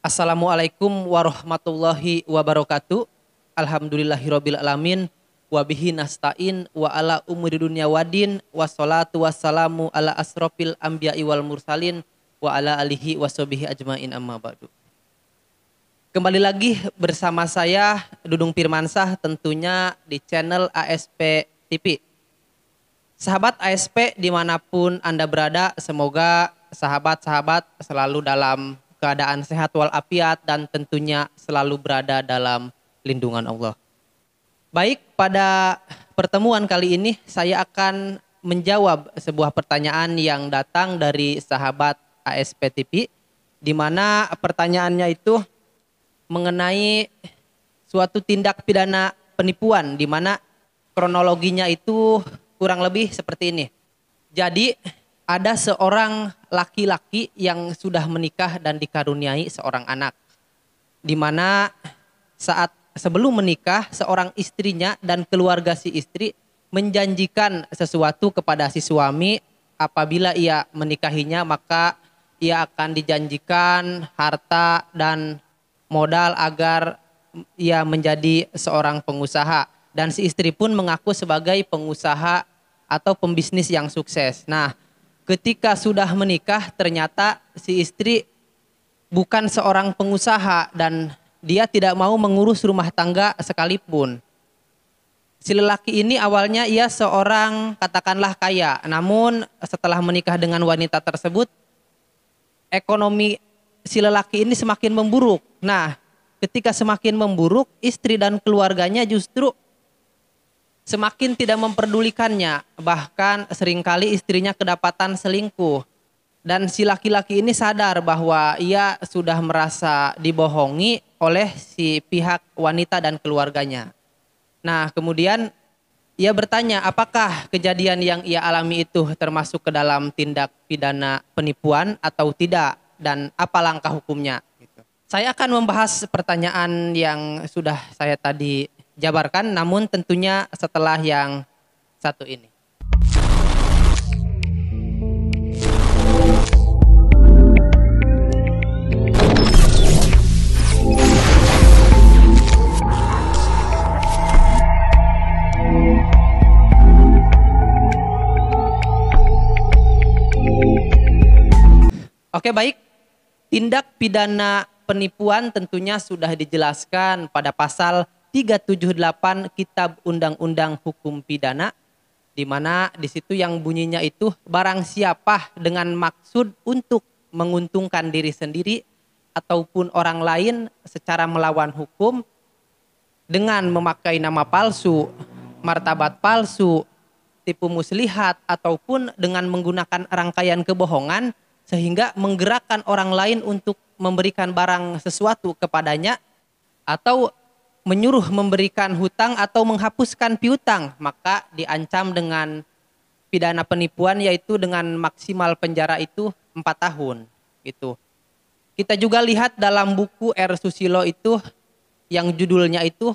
Assalamualaikum warahmatullahi wabarakatuh. Alhamdulillahirabbil alamin wa bihi nasta'in wa ala umuri dunya waddin wassalatu wassalamu ala asrofil anbiya'i wal mursalin wa ala alihi washabihi ajmain amma ba'du. Kembali lagi bersama saya Dudung Firmansah tentunya di channel ASP TV. Sahabat ASP dimanapun Anda berada, semoga sahabat-sahabat selalu dalam keadaan sehat walafiat dan tentunya selalu berada dalam lindungan Allah. Baik, pada pertemuan kali ini saya akan menjawab sebuah pertanyaan yang datang dari sahabat ASP TV, di mana pertanyaannya itu mengenai suatu tindak pidana penipuan, di mana kronologinya itu kurang lebih seperti ini. Jadi ada seorang laki-laki yang sudah menikah dan dikaruniai seorang anak. Di mana saat sebelum menikah seorang istrinya dan keluarga si istri menjanjikan sesuatu kepada si suami, apabila ia menikahinya maka ia akan dijanjikan harta dan modal agar ia menjadi seorang pengusaha. Dan si istri pun mengaku sebagai pengusaha atau pembisnis yang sukses. Nah, ketika sudah menikah ternyata si istri bukan seorang pengusaha dan dia tidak mau mengurus rumah tangga sekalipun. Si lelaki ini awalnya ia seorang katakanlah kaya, namun setelah menikah dengan wanita tersebut ekonomi si lelaki ini semakin memburuk. Nah, ketika semakin memburuk, istri dan keluarganya justru semakin tidak memperdulikannya, bahkan seringkali istrinya kedapatan selingkuh. Dan si laki-laki ini sadar bahwa ia sudah merasa dibohongi oleh si pihak wanita dan keluarganya. Nah, kemudian ia bertanya apakah kejadian yang ia alami itu termasuk ke dalam tindak pidana penipuan atau tidak, dan apa langkah hukumnya. Saya akan membahas pertanyaan yang sudah saya tadi jabarkan, namun tentunya setelah yang satu ini. Oke, baik. Tindak pidana penipuan tentunya sudah dijelaskan pada pasal 378 Kitab Undang-Undang Hukum Pidana, di mana di situ yang bunyinya itu barang siapa dengan maksud untuk menguntungkan diri sendiri ataupun orang lain secara melawan hukum dengan memakai nama palsu, martabat palsu, tipu muslihat ataupun dengan menggunakan rangkaian kebohongan sehingga menggerakkan orang lain untuk memberikan barang sesuatu kepadanya atau menyuruh memberikan hutang atau menghapuskan piutang, maka diancam dengan pidana penipuan, yaitu dengan maksimal penjara itu 4 tahun gitu. Kita juga lihat dalam buku R. Susilo itu yang judulnya itu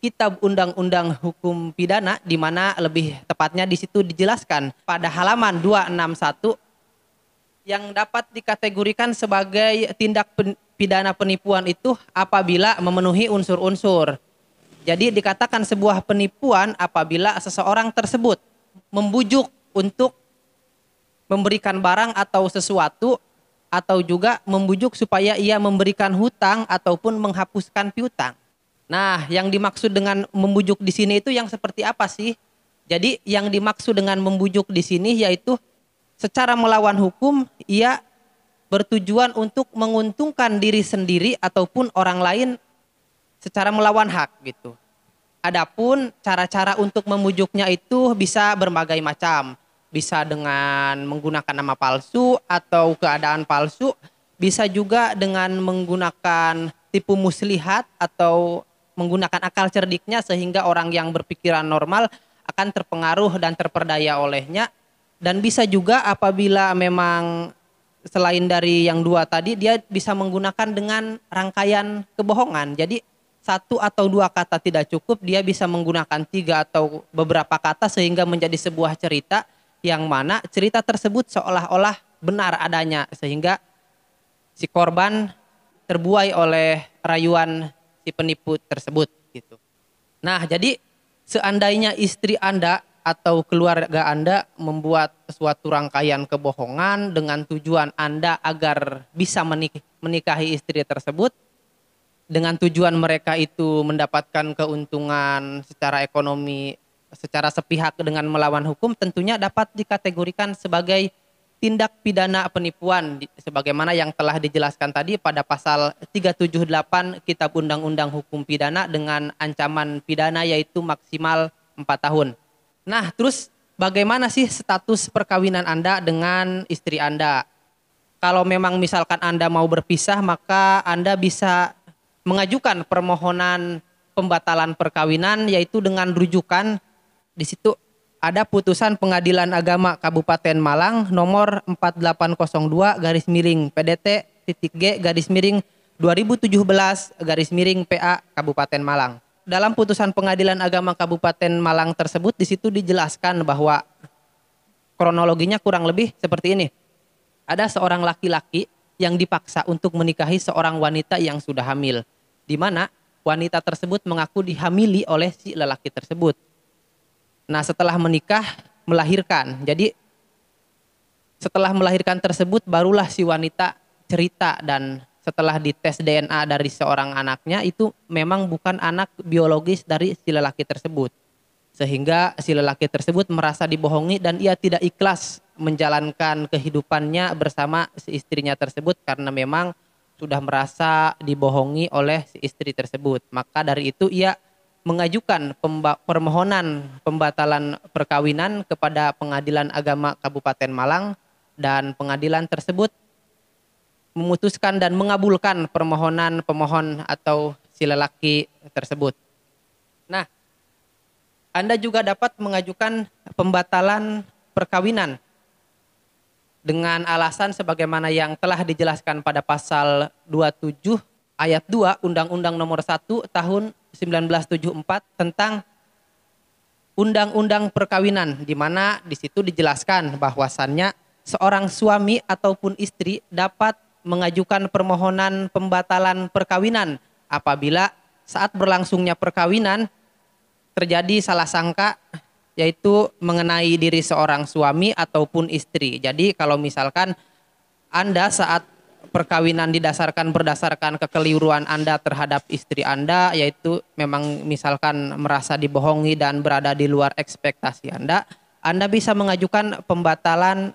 Kitab Undang-Undang Hukum Pidana, di mana lebih tepatnya di situ dijelaskan pada halaman 261 yang dapat dikategorikan sebagai tindak pidana penipuan itu apabila memenuhi unsur-unsur. Jadi dikatakan sebuah penipuan apabila seseorang tersebut membujuk untuk memberikan barang atau sesuatu, atau juga membujuk supaya ia memberikan hutang ataupun menghapuskan piutang. Nah, yang dimaksud dengan membujuk di sini itu yang seperti apa sih? Jadi yang dimaksud dengan membujuk di sini yaitu secara melawan hukum ia bertujuan untuk menguntungkan diri sendiri ataupun orang lain secara melawan hak gitu. Adapun cara-cara untuk memujuknya itu bisa berbagai macam. Bisa dengan menggunakan nama palsu atau keadaan palsu, bisa juga dengan menggunakan tipu muslihat atau menggunakan akal cerdiknya sehingga orang yang berpikiran normal akan terpengaruh dan terperdaya olehnya. Dan bisa juga apabila memang selain dari yang dua tadi, dia bisa menggunakan dengan rangkaian kebohongan. Jadi 1 atau 2 kata tidak cukup, dia bisa menggunakan 3 atau beberapa kata sehingga menjadi sebuah cerita yang mana cerita tersebut seolah-olah benar adanya, sehingga si korban terbuai oleh rayuan si penipu tersebut gitu. Nah, jadi seandainya istri Anda atau keluarga Anda membuat suatu rangkaian kebohongan dengan tujuan Anda agar bisa menikahi istri tersebut, dengan tujuan mereka itu mendapatkan keuntungan secara ekonomi, secara sepihak dengan melawan hukum, tentunya dapat dikategorikan sebagai tindak pidana penipuan sebagaimana yang telah dijelaskan tadi pada pasal 378 Kitab Undang-Undang Hukum Pidana dengan ancaman pidana yaitu maksimal 4 tahun. Nah, terus bagaimana sih status perkawinan Anda dengan istri Anda? Kalau memang misalkan Anda mau berpisah, maka Anda bisa mengajukan permohonan pembatalan perkawinan yaitu dengan rujukan di situ ada putusan Pengadilan Agama Kabupaten Malang nomor 4802 PDT-G-2017-PA Kabupaten Malang. Dalam putusan Pengadilan Agama Kabupaten Malang tersebut di situ dijelaskan bahwa kronologinya kurang lebih seperti ini. Ada seorang laki-laki yang dipaksa untuk menikahi seorang wanita yang sudah hamil, di mana wanita tersebut mengaku dihamili oleh si lelaki tersebut. Nah, setelah menikah, melahirkan. Jadi, setelah melahirkan tersebut, barulah si wanita cerita dan setelah dites DNA dari seorang anaknya, itu memang bukan anak biologis dari si lelaki tersebut. Sehingga si lelaki tersebut merasa dibohongi dan ia tidak ikhlas menjalankan kehidupannya bersama si istrinya tersebut karena memang sudah merasa dibohongi oleh si istri tersebut. Maka dari itu ia mengajukan permohonan pembatalan perkawinan kepada Pengadilan Agama Kabupaten Malang dan pengadilan tersebut memutuskan dan mengabulkan permohonan pemohon atau si lelaki tersebut. Nah, Anda juga dapat mengajukan pembatalan perkawinan dengan alasan sebagaimana yang telah dijelaskan pada pasal 27 ayat 2 Undang-Undang Nomor 1 Tahun 1974 tentang Undang-Undang Perkawinan, di mana di situ dijelaskan bahwasannya seorang suami ataupun istri dapat mengajukan permohonan pembatalan perkawinan apabila saat berlangsungnya perkawinan terjadi salah sangka yaitu mengenai diri seorang suami ataupun istri. Jadi kalau misalkan Anda saat perkawinan berdasarkan kekeliruan Anda terhadap istri Anda, yaitu memang misalkan merasa dibohongi dan berada di luar ekspektasi Anda bisa mengajukan pembatalan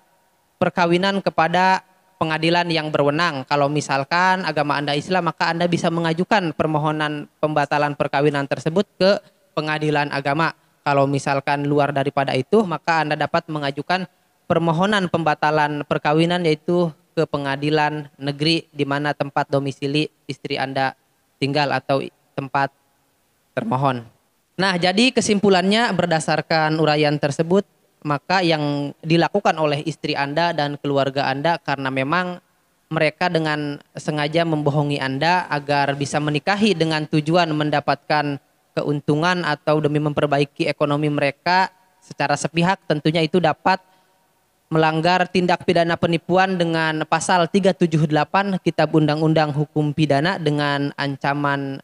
perkawinan kepada pengadilan yang berwenang. Kalau misalkan agama Anda Islam, maka Anda bisa mengajukan permohonan pembatalan perkawinan tersebut ke pengadilan agama. Kalau misalkan luar daripada itu, maka Anda dapat mengajukan permohonan pembatalan perkawinan yaitu ke pengadilan negeri di mana tempat domisili istri Anda tinggal atau tempat termohon. Nah, jadi kesimpulannya berdasarkan uraian tersebut, maka yang dilakukan oleh istri Anda dan keluarga Anda karena memang mereka dengan sengaja membohongi Anda agar bisa menikahi dengan tujuan mendapatkan keuntungan atau demi memperbaiki ekonomi mereka secara sepihak, tentunya itu dapat melanggar tindak pidana penipuan dengan pasal 378 Kitab Undang-Undang Hukum Pidana dengan ancaman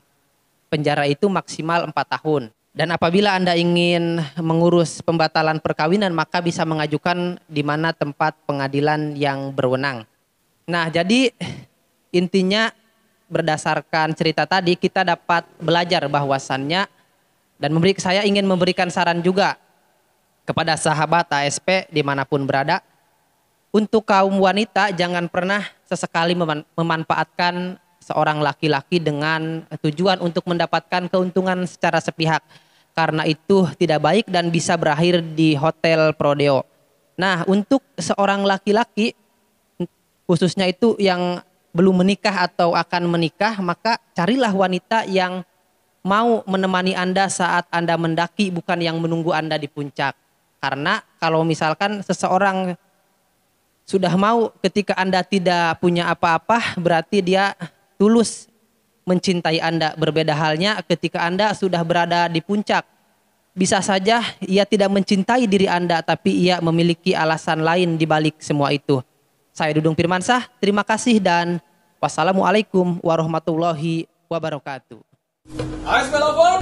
penjara itu maksimal 4 tahun. Dan apabila Anda ingin mengurus pembatalan perkawinan, maka bisa mengajukan di mana tempat pengadilan yang berwenang. Nah, jadi intinya berdasarkan cerita tadi kita dapat belajar bahwasannya dan saya ingin memberikan saran juga kepada sahabat ASP dimanapun berada, untuk kaum wanita jangan pernah sesekali memanfaatkan seorang laki-laki dengan tujuan untuk mendapatkan keuntungan secara sepihak, karena itu tidak baik dan bisa berakhir di hotel prodeo. Nah, untuk seorang laki-laki khususnya itu yang belum menikah atau akan menikah, maka carilah wanita yang mau menemani Anda saat Anda mendaki, bukan yang menunggu Anda di puncak. Karena kalau misalkan seseorang sudah mau ketika Anda tidak punya apa-apa, berarti dia tulus mencintai Anda. Berbeda halnya ketika Anda sudah berada di puncak. Bisa saja ia tidak mencintai diri Anda, tapi ia memiliki alasan lain di balik semua itu. Saya Dudung Firmansah, terima kasih dan Wassalamualaikum warahmatullahi wabarakatuh. AS Pelopor,